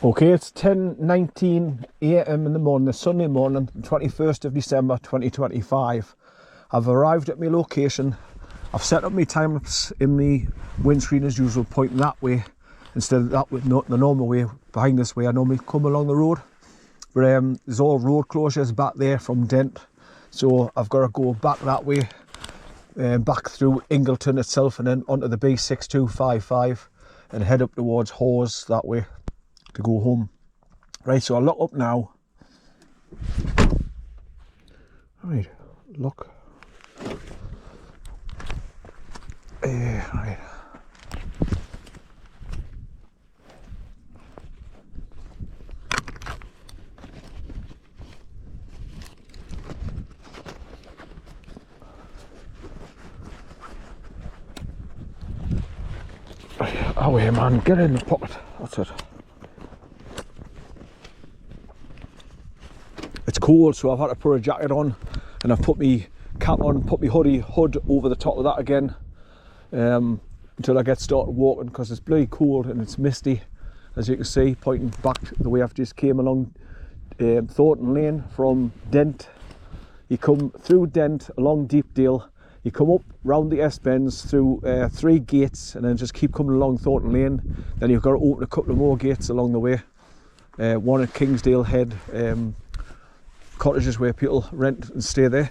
Okay, it's 10:19 a.m. in the morning, the Sunday morning, 21st of December 2025. I've arrived at my location. I've set up my time lapse in my windscreen as usual, pointing that way instead of that way, not the normal way behind this way I normally come along the road. But there's all road closures back there from Dent, so I've got to go back that way, back through Ingleton itself and then onto the B6255 and head up towards Hawes that way to go home. Right, so I'll lock up now. Right, look. Right. Away, man, get in the pocket. That's it. It's cold, so I've had to put a jacket on, and I've put my cap on, put my hood over the top of that again, until I get started walking, because it's bloody cold and it's misty, as you can see, pointing back the way I've just came along Thornton Lane from Dent. You come through Dent along Deepdale, you come up round the S-bends through 3 gates, and then just keep coming along Thornton Lane. Then you've got to open a couple of more gates along the way, one at Kingsdale Head, cottages where people rent and stay there.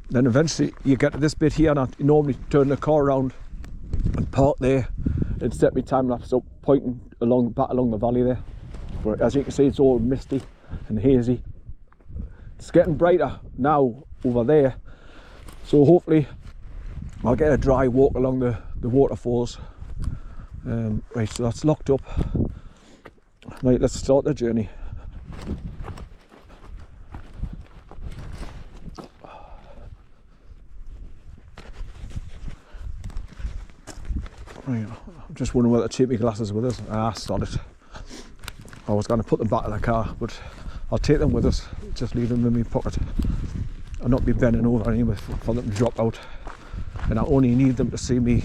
Then eventually you get to this bit here, and I normally turn the car around and park there and set my time lapse up, pointing back along the valley there. But as you can see, it's all misty and hazy. It's getting brighter now over there, so hopefully I'll get a dry walk along the waterfalls. Right, so that's locked up. Right, let's start the journey. Right, I'm just wondering whether to take my glasses with us. Sod it. I was going to put them back in the car, but I'll take them with us. Just leave them in my pocket. I'll not be bending over anyway for them to drop out. And I only need them to see me,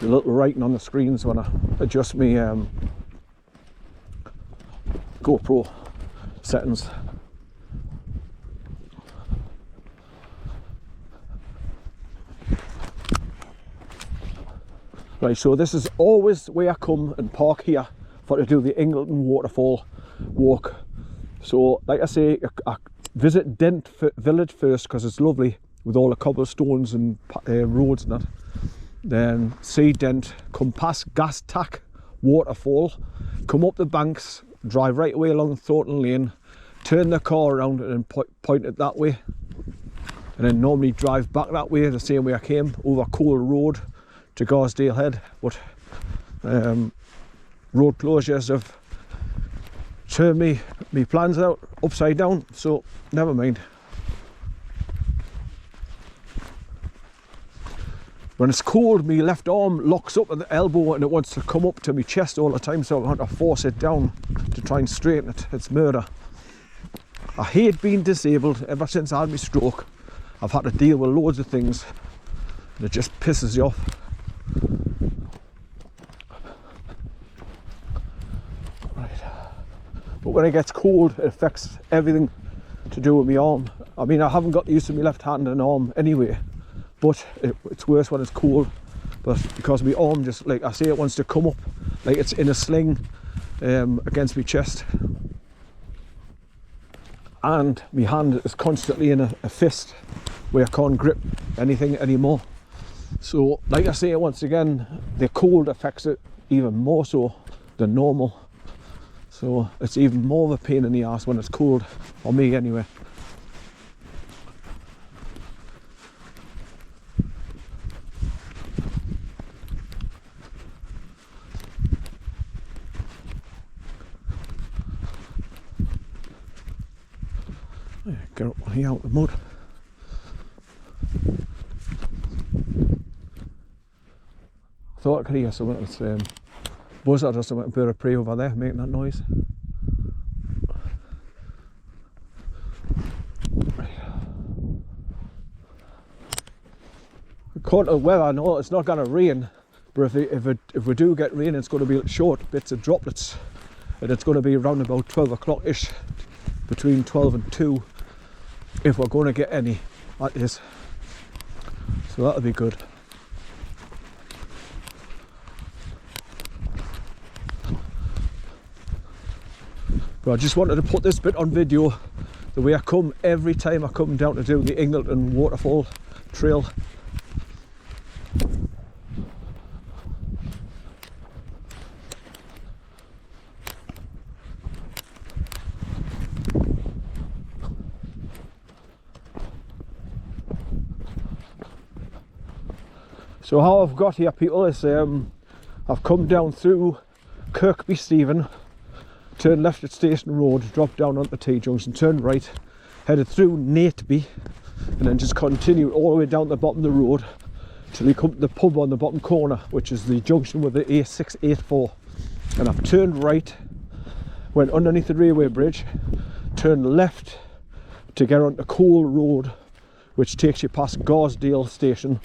the little writing on the screens when I adjust my GoPro settings. Right, so this is always where I come and park here for to do the Ingleton waterfall walk. So like I say, I visit Dent village first because it's lovely with all the cobblestones and roads and that. Then see Dent, come past Gas Tack waterfall, come up the banks, drive right away along Thornton Lane, turn the car around and point it that way, and then normally drive back that way the same way I came, over Cole Road to Garsdale Head. But road closures have turned me plans out upside down, so never mind. When it's cold, my left arm locks up at the elbow and it wants to come up to my chest all the time, so I have to force it down to try and straighten it. It's murder. I hate being disabled. Ever since I had my stroke, I've had to deal with loads of things and it just pisses you off. Right. But when it gets cold, it affects everything to do with my arm. I mean, I haven't got used to my left hand and arm anyway, but it's worse when it's cold. But because my arm just, like I say, it wants to come up like it's in a sling against my chest, and my hand is constantly in a fist where I can't grip anything anymore. So like I say, once again, the cold affects it even more so than normal, so it's even more of a pain in the ass when it's cold, for me anyway. Get up here out the mud. I thought I could hear something. It's buzzard or something, a bird of prey over there making that noise. According to the weather, I know it's not going to rain, but if we do get rain, it's going to be short bits of droplets and it's going to be around about 12 o'clock ish, between 12 and 2, if we're going to get any, that is. So that'll be good. But I just wanted to put this bit on video, the way I come every time I come down to do the Ingleton waterfall trail. So how I've got here, people, is I've come down through Kirkby Stephen, turned left at Station Road, dropped down onto T-junction, turned right, headed through Nateby, and then just continued all the way down the bottom of the road till you come to the pub on the bottom corner, which is the junction with the A684. And I've turned right, went underneath the railway bridge, turned left to get onto Cole Road, which takes you past Garsdale Station,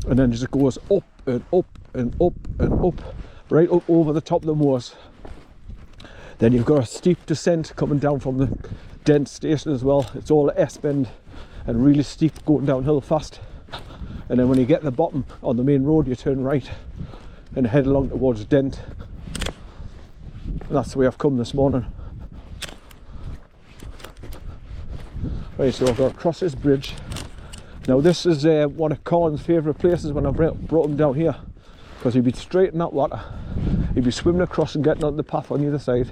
and then just goes up and up and up and up, right up over the top of the moors. Then you've got a steep descent coming down from the Dent station as well. It's all S-bend and really steep, going downhill fast. And then when you get to the bottom on the main road, you turn right and head along towards Dent. And that's the way I've come this morning. Right, so I've got to cross this bridge. Now this is one of Colin's favourite places when I brought him down here, because he'd be straight in that water. He'd be swimming across and getting on the path on the other side.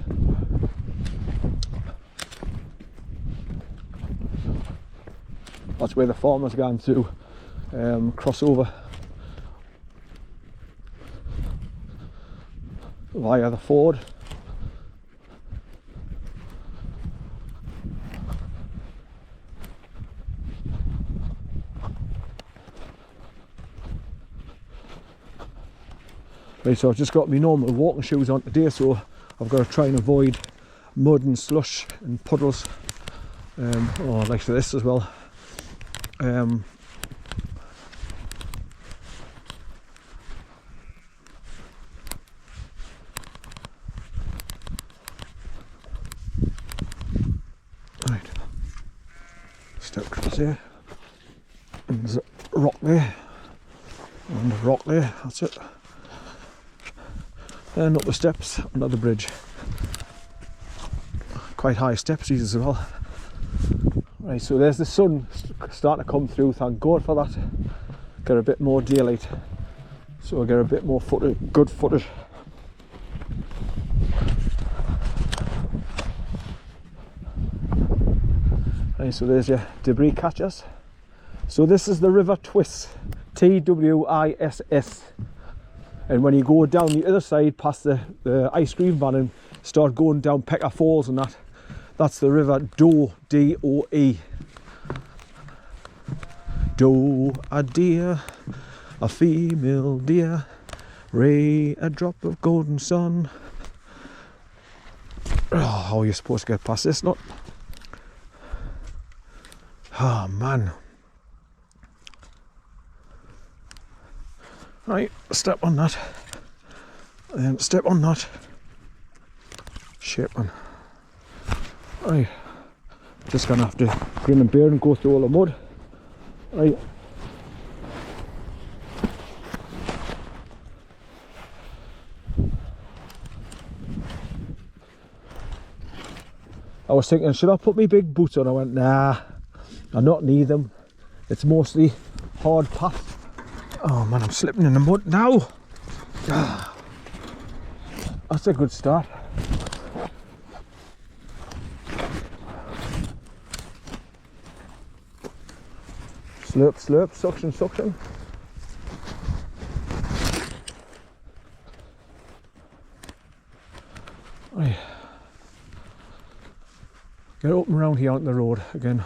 That's where the farmer's going to cross over via the ford. Right, so I've just got my normal walking shoes on today, so I've got to try and avoid mud and slush and puddles, like this as well. Right, step across here, and there's a rock there, and a rock there, that's it. And up the steps, another bridge. Quite high steps these as well. Right, so there's the sun starting to come through, thank God for that. Get a bit more daylight, so I get a bit more footage, good footage. Right, so there's your debris catchers. So this is the River Twiss, Twiss. And when you go down the other side past the ice cream van and start going down Pecker Falls and that's the River Doe, D-O-E. Doe, a deer, a female deer, ray, a drop of golden sun. Oh, how are you supposed to get past this? Not. Oh man. Right, step on that, and then step on that. Shit, man. Right, just gonna have to grin and bear and go through all the mud. Right. I was thinking, should I put my big boots on? I went, nah, I not need them. It's mostly hard path. Oh man, I'm slipping in the mud now. That's a good start. Slurp, slurp, suction, suction. Right. Get up and around here on the road again.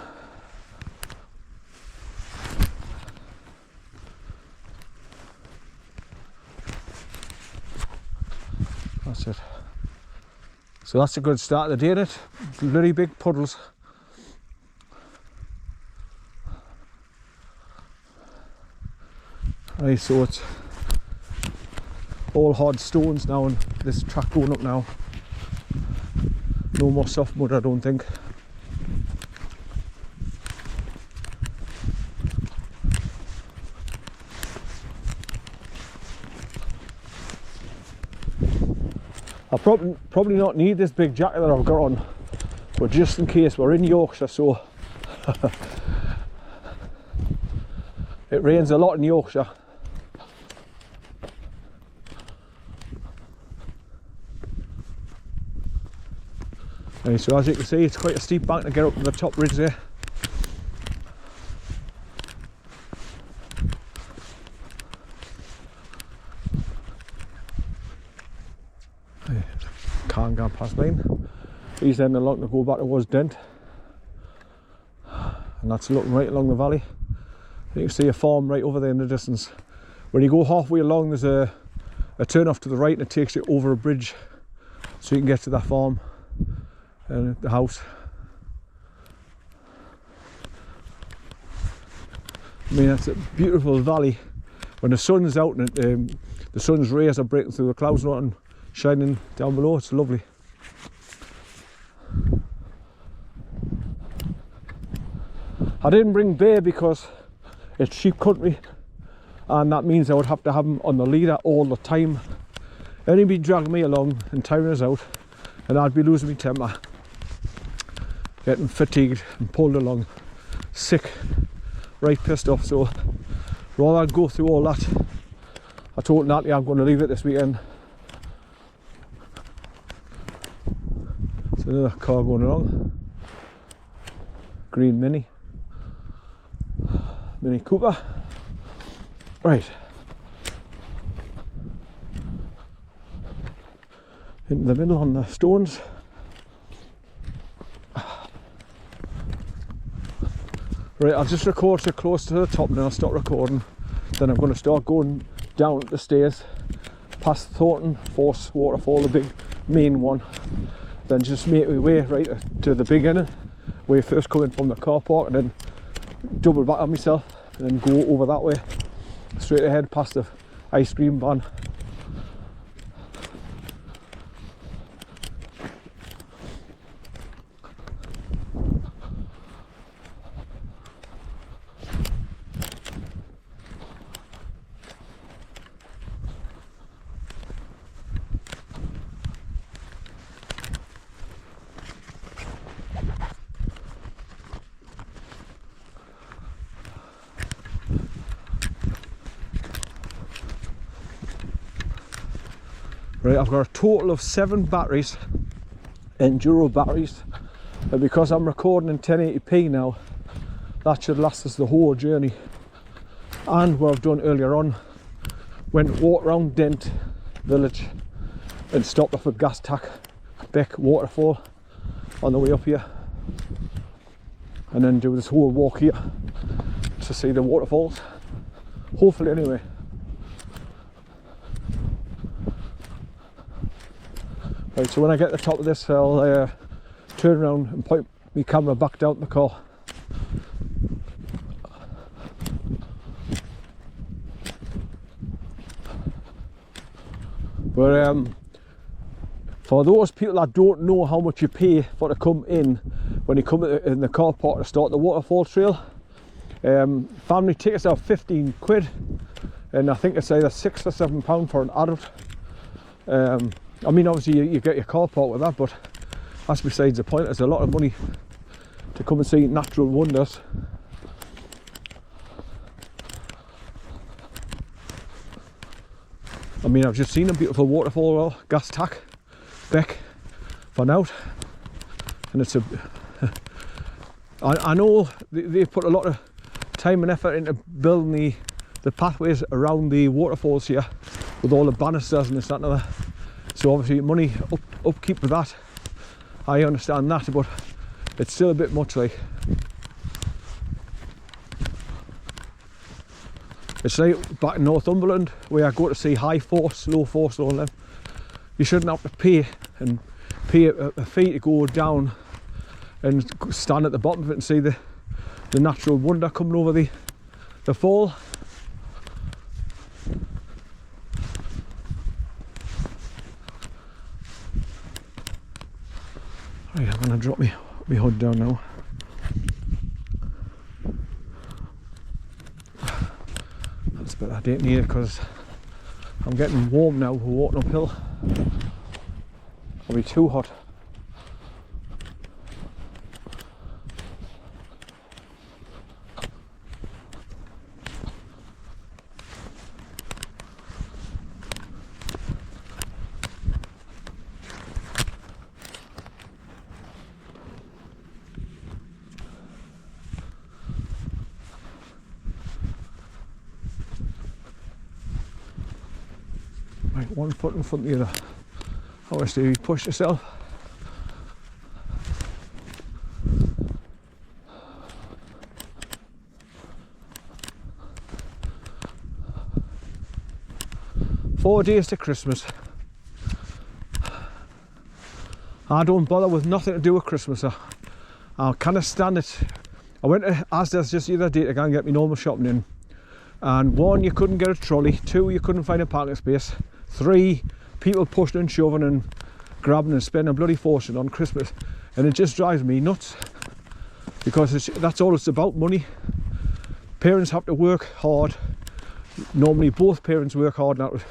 That's it. So that's a good start of the day, isn't it? Bloody big puddles. Right, so it's all hard stones now, and this track going up now. No more soft mud, I don't think. I probably not need this big jacket that I've got on, but just in case, we're in Yorkshire, so it rains a lot in Yorkshire. And so as you can see, it's quite a steep bank to get up to the top ridge there. Can't go past mine. He's then along to go back towards Dent, and that's looking right along the valley. You can see a farm right over there in the distance. When you go halfway along, there's a turn off to the right, and it takes you over a bridge so you can get to that farm and the house. I mean, it's a beautiful valley. When the sun's out and the sun's rays are breaking through the clouds and shining down below, it's lovely. I didn't bring Bear because it's sheep country, and that means I would have to have him on the leader all the time, and he'd be dragging me along and tiring us out, and I'd be losing my temper, getting fatigued and pulled along, sick, right pissed off. So rather than go through all that, I told Natalie I'm going to leave it this weekend. There's another car going along, green Mini Cooper. Right, into the middle on the stones. Right, I'll just record so close to the top and then I'll stop recording. Then I'm going to start going down the stairs past Thornton Force waterfall, the big main one. Then just make my way right to the big end, where you first come in from the car park, and then double back on myself and then go over that way straight ahead past the ice cream van. Right, I've got a total of 7 batteries, enduro batteries, and because I'm recording in 1080p now, that should last us the whole journey. And what I've done earlier on, walked around Dent village and stopped off at Gas Tack Beck waterfall on the way up here, and then do this whole walk here to see the waterfalls, hopefully anyway. Right, so when I get to the top of this, I'll turn around and point my camera back down the car. But for those people that don't know how much you pay for to come in, when you come in the car park to start the waterfall trail, family tickets are 15 quid, and I think it's either £6 or £7 for an adult. I mean, obviously you get your car park with that, but that's besides the point. There's a lot of money to come and see natural wonders. I mean, I've just seen a beautiful waterfall, Gas Tack Beck, for now, and it's a I know they've put a lot of time and effort into building the pathways around the waterfalls here with all the banisters and this, that and other. So obviously money upkeep with that, I understand that, but it's still a bit much. Like, it's like back in Northumberland where I go to see high force, low force, all them. You shouldn't have to pay a fee to go down and stand at the bottom of it and see the natural wonder coming over the fall. Right, I'm gonna drop my hood down now. That's better. I don't need it because I'm getting warm now. We're walking uphill. It'll be too hot. Right, one foot in front of the other. Always do, you push yourself. Four days to Christmas. I don't bother with nothing to do with Christmas. I kind of stand it. I went to Asda's just the other day to go and get my normal shopping in. And one, you couldn't get a trolley. Two, you couldn't find a parking space. Three, people pushing and shoving and grabbing and spending a bloody fortune on Christmas. And it just drives me nuts. Because that's all it's about, money. Parents have to work hard. Normally both parents work hard now to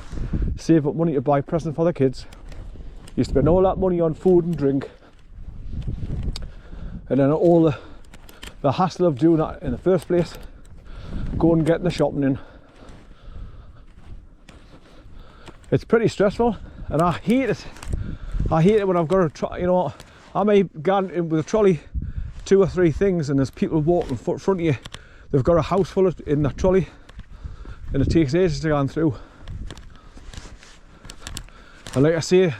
save up money to buy presents for their kids. You spend all that money on food and drink. And then all the hassle of doing that in the first place. Going and getting the shopping in. It's pretty stressful, and I hate it. I hate it when I've got to try, you know, I may go in with a trolley, 2 or 3 things, and there's people walking in front of you. They've got a house full in that trolley, and it takes ages to go through. And like I say,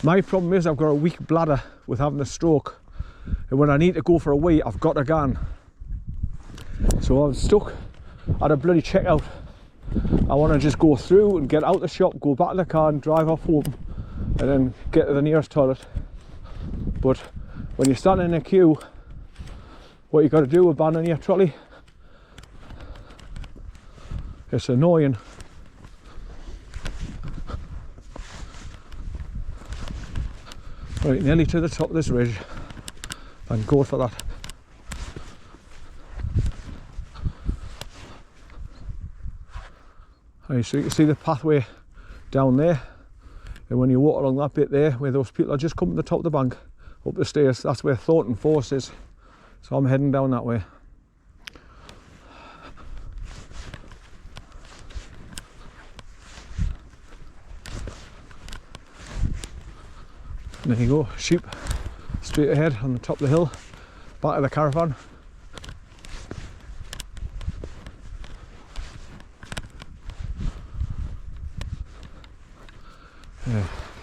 my problem is I've got a weak bladder with having a stroke, and when I need to go for a wee, I've got to go. So I'm stuck at a bloody checkout. I want to just go through and get out the shop, go back to the car and drive off home, and then get to the nearest toilet. But when you're standing in a queue, what you got to do, abandon your trolley. It's annoying. Right, nearly to the top of this ridge. Thank God for that. Right, so you can see the pathway down there, and when you walk along that bit there where those people are just coming to the top of the bank up the stairs, that's where Thornton Force is. So I'm heading down that way. And there you go, sheep straight ahead on the top of the hill, back of the caravan.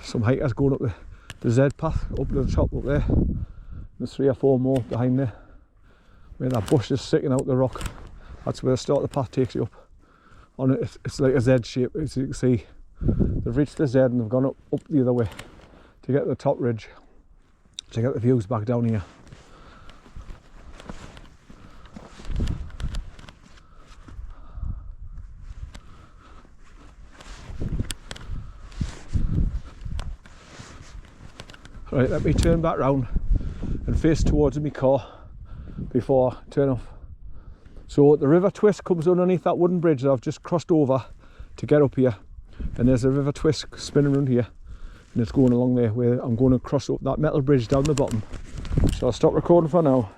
Some hikers going up the Z path up to the top up there. There's 3 or 4 more behind there. Where that bush is sticking out the rock. That's where the start of the path takes you up. On it, it's like a Z shape, as you can see. They've reached the Z and they've gone up the other way to get to the top ridge, to get the views back down here. Right, let me turn back round and face towards my car before I turn off. So the river twist comes underneath that wooden bridge that I've just crossed over to get up here, and there's a river twist spinning around here, and it's going along there where I'm going to cross up that metal bridge down the bottom. So I'll stop recording for now.